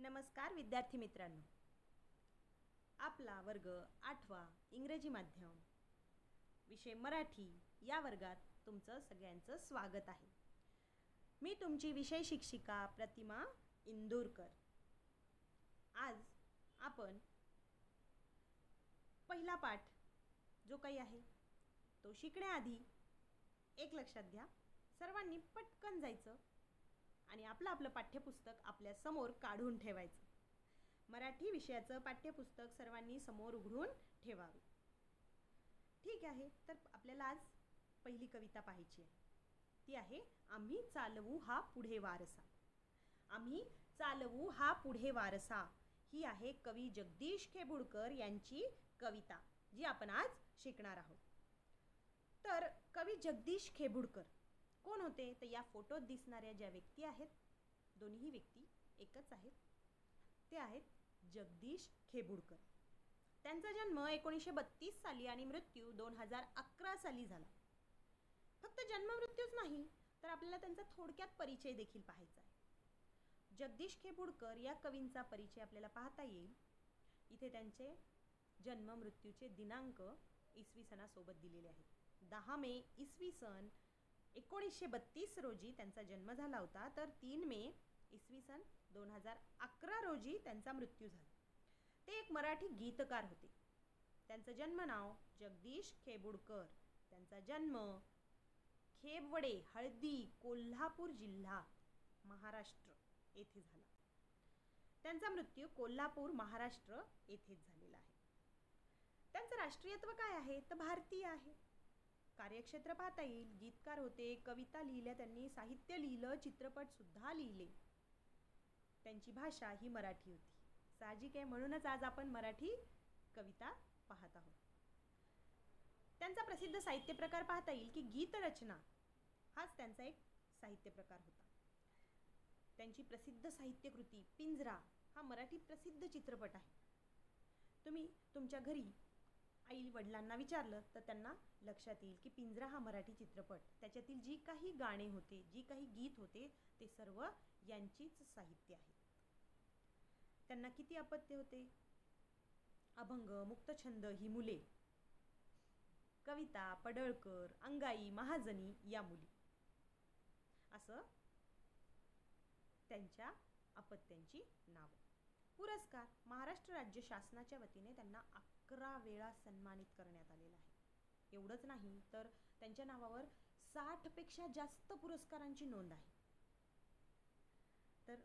नमस्कार विद्यार्थी मित्रांनो, आपला वर्ग 8वा इंग्रजी माध्यम विषय मराठी या वर्गात तुमचं सगळ्यांचं स्वागत आहे। मी तुमची विषय शिक्षिका प्रतिमा इंदूरकर। आज आपण पहिला पाठ जो काही आहे तो शिकण्याआधी एक लक्षात घ्या, सर्वांनी पटकन जायचं आणि आपलं पाठ्यपुस्तक आपल्या समोर काढून ठेवायचं। मराठी विषयाचं पाठ्यपुस्तक सर्वांनी समोर उघडून ठेवावे। ठीक आहे, तर आपल्याला आज पहिली कविता पाहायची आहे। ती आहे आम्ही चालवू हा पुढे वारसा। आम्ही चालवू हा पुढे वारसा ही आहे कवी जगदीश खेबुडकर यांची कविता, जी आपण आज शिकणार आहोत। तर कवी जगदीश खेबुडकर कोण होते? तर या फोटोत दिसणाऱ्या ज्या व्यक्ती आहेत, दोन्ही व्यक्ती एकच आहेत, ते आहेत जगदीश खेबुडकर। त्यांचा जन्म 1932 साली आणि मृत्यू 2011 साली झाला। फक्त जन्म मृत्यूच नाही, तर आपल्याला त्यांचा थोडक्यात परिचय देखील पाहायचा आहे। जगदीश खेबुडकर या कवींचा परिचय आपल्याला पाहता येईल। इथे त्यांचे जन्म मृत्यूचे दिनांक इसवी सनासोबत दिलेले आहेत। 10 मे इसवी सन 1932 रोजी त्यांचा जन्म झाला होता, तर 3 मे इसवी सन 2011 रोजी त्यांचा मृत्यू झाला। ते एक मराठी गीतकार होते। त्यांचं जन्म नाव जगदीश खेबुडकर। त्यांचा जन्म खेबवडे हळदी कोल्हापूर जिल्हा महाराष्ट्र येथे झाला। त्यांचा मृत्यू कोल्हापूर महाराष्ट्र येथेच झालेला आहे। त्यांचं राष्ट्रीयत्व काय आहे? तर भारतीय आहे। कार्यक्षेत्र पाहता येईल, गीतकार होते, कविता लिहिल्या त्यांनी, साहित्य लिहिलं, चित्रपट सुद्धा लिहिले। त्यांची भाषा ही मराठी होती, साहजिक आहे, म्हणूनच आज आपण मराठी कविता पाहत आहोत। त्यांचा प्रसिद्ध साहित्य प्रकार पाहता येईल की गीतरचना हाच त्यांचा एक साहित्य प्रकार होता। त्यांची प्रसिद्ध साहित्य कृती पिंजरा हा मराठी प्रसिद्ध चित्रपट आहे। तुम्ही तुमच्या घरी आई वडिलांना विचारलं तर त्यांना लक्षात येईल की पिंजरा हा मराठी चित्रपट, त्याच्यातील जी काही गाणे होते, जी काही गीत होते, ते सर्व यांचीच साहित्य आहे। त्यांना किती अपत्य होते? अभंग, मुक्तछंद ही मुले, कविता, पडळकर, अंगाई, महाजनी या मुली, असं त्यांच्या अपत्यांची नाव। पुरस्कार, महाराष्ट्र राज्य शासनाच्या वतीने त्यांना 11 वेळा सन्मानित करण्यात आलेला आहे। एवढंच नाही, तर त्यांच्या नावावर 60 पेक्षा जास्त पुरस्कारांची नोंद आहे। तर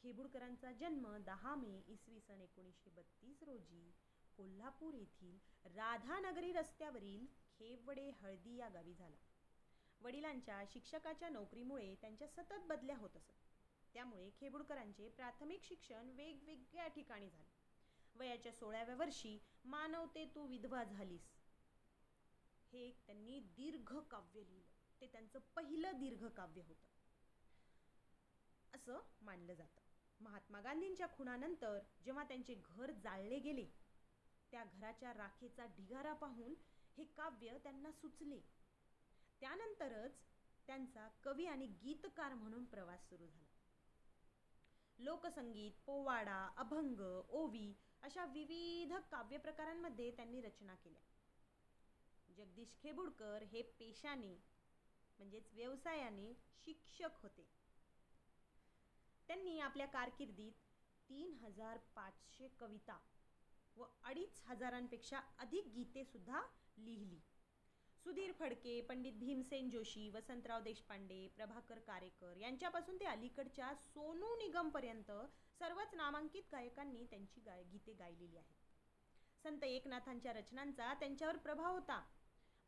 खेबुडकरांचा जन्म 10 मे इसवी सन 1932 रोजी कोल्हापूर येथील राधानगरी रस्त्यावरील खेबवडे हळदी या गावी झाला। वडिलांच्या शिक्षकाच्या नोकरीमुळे त्यांच्या सतत बदल्या होत असत, त्यामुळे खेबुडकरांचे प्राथमिक शिक्षण वेगवेगळ्या ठिकाणी झाले। वयाच्या 16व्या वर्षी मानवते तू विधवा झालीस हे एक त्यांनी दीर्घ काव्य लिहिलं। ते त्यांचं पहिलं दीर्घ काव्य होतं असं मानलं जातं। महात्मा गांधींच्या खुनानंतर जेव्हा त्यांचे घर जाळले गेले, त्या घराच्या राखेचा ढिगारा पाहून हे काव्य त्यांना सुचले। त्यानंतरच त्यांचा कवी आणि गीतकार म्हणून प्रवास सुरू झाला। लोकसंगीत, पोवाडा, अभंग, ओवी अशा विविध काव्य प्रकारांमध्ये त्यांनी रचना केल्या। जगदीश खेबुडकर हे पेशाने म्हणजेच व्यवसायाने शिक्षक होते। त्यांनी आपल्या कारकिर्दीत 3500 कविता व 2500पेक्षा अधिक गीते सुद्धा लिहिली। सुधीर फडके, पंडित भीमसेन जोशी, वसंतराव देशपांडे, प्रभाकर कारेकर यांच्यापासून ते अलीकडच्या सोनू निगमपर्यंत सर्वच नामांकित गायकांनी त्यांची गीते गायलेली आहेत। संत एकनाथांच्या रचनांचा त्यांच्यावर प्रभाव होता।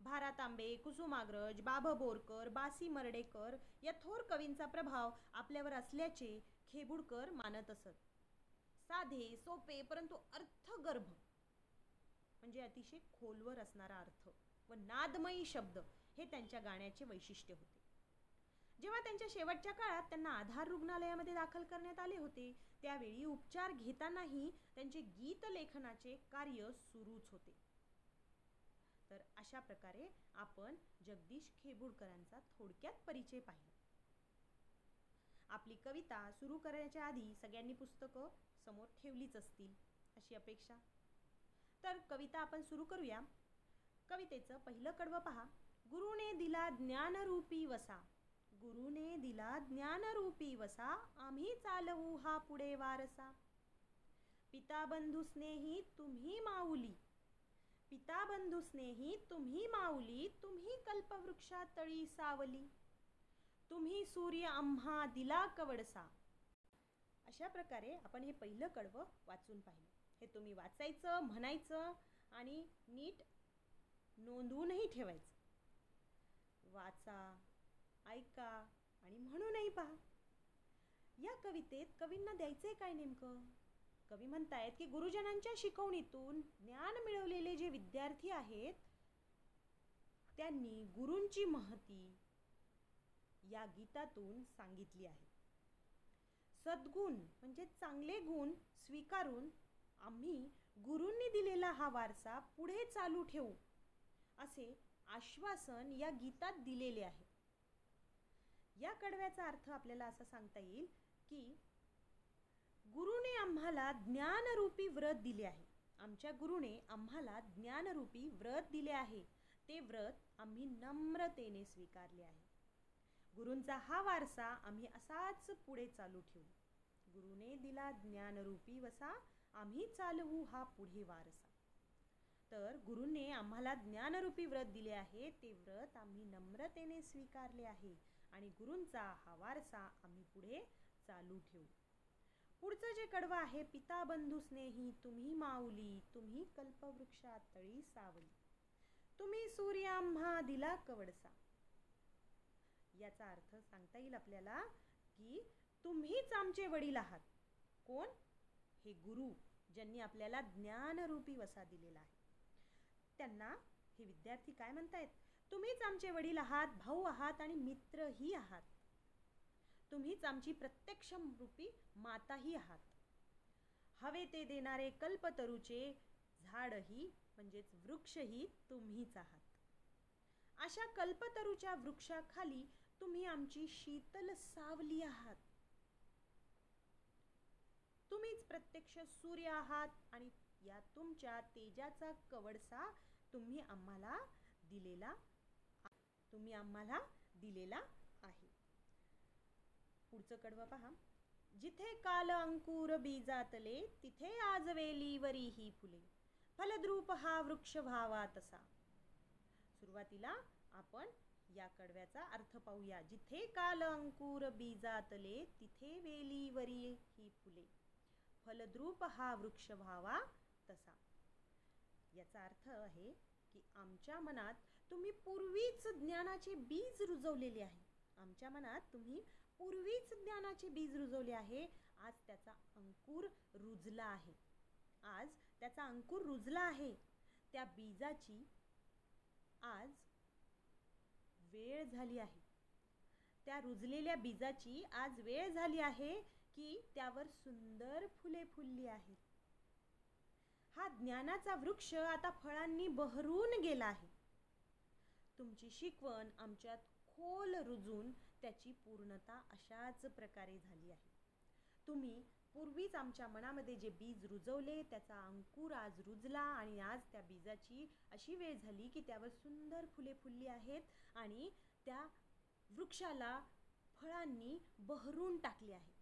भा. तांबे, कुसुमाग्रज, बाभ बोरकर, बासी मर्डेकर या थोर कवींचा प्रभाव आपल्यावर असल्याचे खेबुडकर मानत असत। साधे सोपे परंतु अर्थगर्भ म्हणजे अतिशय खोलवर असणारा अर्थ व नादमयी शब्द हे त्यांच्या गाण्याचे वैशिष्ट्य होते। जेव्हा त्यांच्या शेवटच्या काळात त्यांना आधार रुग्णालयामध्ये दाखल करण्यात आले होते, त्यावेळी उपचार घेतानाही त्यांचे गीत लेखनाचे कार्य सुरूच होते। तर अशा प्रकारे आपण जगदीश खेबुडकरांचा थोडक्यात परिचय पाहिला। आपली कविता सुरू करण्याच्या आधी सगळ्यांनी पुस्तकं समोर ठेवलीच असतील अशी अपेक्षा. तर कविता आपण सुरू करूया. कवितेचं पहिलं कडवं पहा. गुरुने दिला ज्ञानरूपी वसा, गुरुने दिला ज्ञानरूपी वसा, आम्ही चालवू हा पुढे वारसा. पिता बंधू स्नेही तुम्ही माऊली, पिता बंधू स्नेही तुम्ही माऊली, तुम्ही कल्पवृक्षा तळी सावली, तुम्ही सूर्य आम्हा दिला कवडसा. अशा प्रकारे आपण हे पहिलं कडवं वाचून पाहिलं. हे तुम्ही वाचायचं, म्हणायचं आणि नीट नोंदवूनही ठेवायचं. वाचा, ऐका आणि म्हणूनही पहा. या कवितेत कवींना द्यायचंय काय नेमकं? कवी म्हणतायत की गुरुजनांच्या शिकवणीतून ज्ञान मिळवलेले जे विद्यार्थी आहेत त्यांनी गुरूंची महती या गीतातून सांगितली आहे. सद्गुण म्हणजे चांगले गुण स्वीकारून आम्ही गुरूंनी दिलेला हा वारसा पुढे चालू ठेवू असे आश्वासन या गीतात दिलेले आहे. या कडव्याचा अर्थ आपल्याला असा सांगता येईल की गुरुने आम्हाला ज्ञानरूपी व्रत दिले आहे. आमच्या गुरुने आम्हाला ज्ञानरूपी व्रत दिले आहे. ते व्रत आम्ही नम्रतेने स्वीकारले आहे. गुरूंचा हा वारसा आम्ही असाच पुढे चालू ठेवू. गुरुने दिला ज्ञानरूपी वसा, आम्ही चालवू हा पुढे वारसा. तर गुरुने आम्हाला ज्ञानरूपी व्रत दिले आहे. ते व्रत आम्ही नम्रतेने स्वीकारले आहे आणि गुरूंचा हा वारसा आम्ही पुढे चालू ठेवू. पुढचं जे कडवं आहे, पिता बंधू स्नेही तुम्ही माऊली, तुम्ही कल्पवृक्षा तळी सावली, तुम्ही सूर्य आम्हा दिला कवडसा. याचा अर्थ सांगता येईल आपल्याला की तुम्हीच आमचे वडील आहात. कोण? हे गुरु ज्यांनी आपल्याला ज्ञानरूपी वसा दिलेला आहे. त्यांना हे विद्यार्थी काय म्हणतायत? तुम्हीच आमचे वडील आहात, भाऊ आहात आणि मित्रही आहात. तुम्हीच आमची प्रत्यक्ष रूपी माताही आहात. हवे ते देणारे कल्पतरूचे झाडही म्हणजेच वृक्षही तुम्हीच आहात. अशा कल्पतरूच्या वृक्षाखाली तुम्ही आमची शीतल सावली आहात. तुम्हीच प्रत्यक्ष सूर्य आहात आणि या तुमच्या तेजाचा कवडसा तुम्ही आम्हाला दिलेला आहे. पुढचं कडवं पहा. जिथे काल अंकुर बीजातले, तिथे आज वेलीवरी ही फुले, फलद्रूप हा वृक्ष व्हावा तसा. सुरुवातीला आपण या कडव्याचा अर्थ पाहूया. जिथे काल अंकुर बीजातले, तिथे वेलीवरी ही फुले, फलद्रूप हा वृक्ष व्हावा तसा. याचा अर्थ आहे की आमच्या मनात तुम्ही पूर्वीच ज्ञानाचे बीज रुजवलेले आहे. आमच्या मनात तुम्ही पूर्वीच ज्ञानाचे बीज रुजवले आहे. आज त्याचा अंकुर रुजला आहे. त्या बीजाची आज वेळ झाली आहे. त्या रुजलेल्या बीजाची आज वेळ झाली आहे की त्यावर सुंदर फुले फुलली आहेत. हा ज्ञानाचा वृक्ष आता फळांनी बहरून गेला आहे. तुमची शिकवण आमच्यात खोल रुजून त्याची पूर्णता अशाच प्रकारे झाली आहे. तुम्ही पूर्वीच आमच्या मनामध्ये जे बीज रुजवले त्याचा अंकुर आज रुजला आणि आज त्या बीजाची अशी वेळ झाली की त्यावर सुंदर फुले फुलली आहेत आणि त्या वृक्षाला फळांनी बहरून टाकले आहे.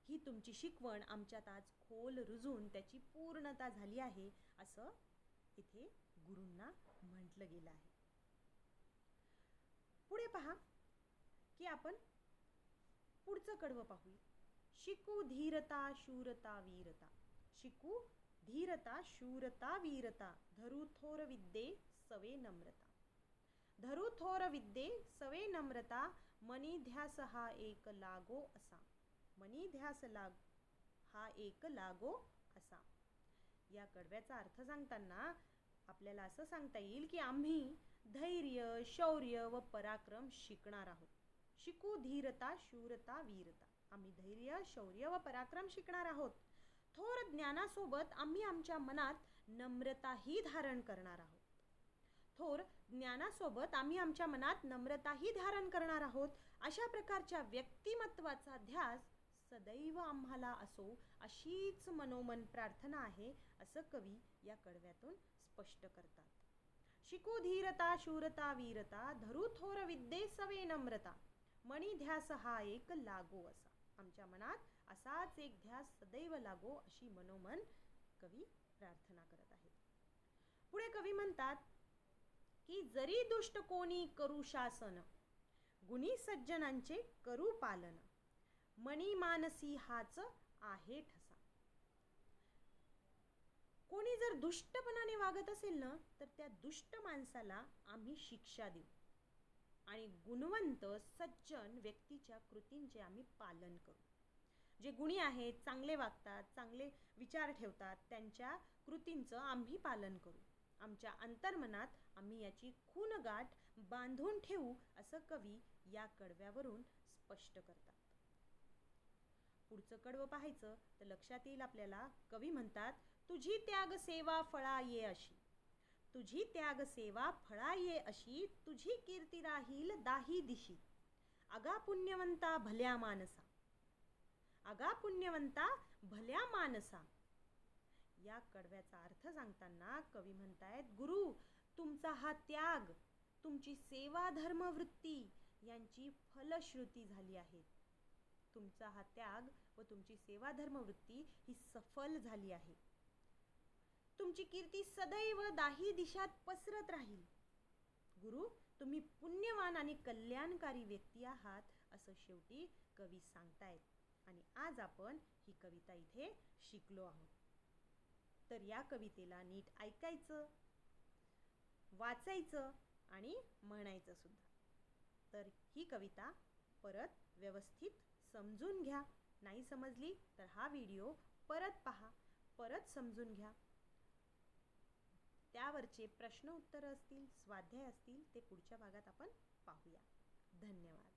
ही तुमची शिकवण आमच्यात आज खोल रुजून त्याची पूर्णता झाली आहे असं इथे गुरूंना म्हटलं गेलं आहे. पुढे पहा की आपण पुढचं कडवं पाहू. शिकू धीरता शूरता वीरता, शिकू धीरता शूरता वीरता, धरू थोर विद्ये सवे नम्रता, धरू थोर विद्ये सवे नम्रता, मनी ध्यास हा एक लागो असा, मनी ध्यास हा एक लागो असा. या कडव्याचा अर्थ सांगताना आपल्याला असं सांगता येईल की आम्ही धैर्य, शौर्य व पराक्रम शिकणार आहोत. शिकू धीरता शूरता वीरता, आम्ही धैर्य, शौर्य व पराक्रम शिकणार आहोत. थोर ज्ञानासोबत आम्ही आमच्या मनात नम्रताही धारण करणार आहोत. थोर ज्ञानासोबत आम्ही आमच्या मनात नम्रताही धारण करणार आहोत अशा प्रकारच्या व्यक्तिमत्वाचा ध्यास सदैव आम्हाला असो अशीच मनोमन प्रार्थना आहे, असं कवी या कडव्यातून स्पष्ट करतात. शिकू धीरता शूरता वीरता, धरू थोर विद्ये सवे नम्रता, मणी ध्यास हा एक लागो असा. आमच्या मनात असाच एक ध्यास सदैव लागो अशी मनोमन कवी प्रार्थना करत आहेत. पुढे कवी म्हणतात की जरी दुष्ट कोणी करू शासन, गुणी सज्जनांचे करू पालन, मणी मानसी हाच आहे ठसा. कोणी जर दुष्टपणाने वागत असेल ना, तर त्या दुष्ट माणसाला आम्ही शिक्षा देऊ आणि गुणवंत सज्जन व्यक्तीच्या कृतींचे आम्ही पालन करू. जे गुणी आहेत, चांगले वागतात, चांगले विचार ठेवतात, त्यांच्या कृतींचं आम्ही पालन करू. आमच्या अंतर्मनात आम्ही याची खूणगाठ बांधून ठेवू, असं कवी या कडव्यावरून स्पष्ट करतात. पुढचं कडवं पाहायचं तर लक्षात येईल आपल्याला. कवी म्हणतात, तुझी त्याग सेवा फळा ये अशी, तुझी त्याग सेवा फळा ये अशी, तुझी कीर्ती राहील दाही दिशी, अगा पुण्यवंता भल्या मानसा, अगा पुण्यवंता भल्या मानसा. या कडव्याचा अर्थ सांगताना कवी म्हणतायत, गुरु तुमचा हा त्याग, तुमची सेवा धर्म वृत्ती यांची फलश्रुती झाली आहे. तुमचा हा त्याग व तुमची सेवा धर्म वृत्ती ही सफल झाली आहे. तुमची कीर्ती सदैव दाही दिशात पसरत राहील. गुरु तुम्ही पुण्यवान आणि कल्याणकारी व्यक्ती आहात, असं शेवटी कवी सांगतायत. आणि आज आपण ही कविता इथे शिकलो आहोत. तर या कवितेला नीट ऐकायचं, वाचायचं आणि म्हणायचं सुद्धा. तर ही कविता परत व्यवस्थित समजून घ्या. नाही समजली तर हा व्हिडिओ परत पहा, परत समजून घ्या. त्यावरचे प्रश्न उत्तर असतील, स्वाध्याय असतील, ते पुढच्या भागात आपण पाहूया. धन्यवाद.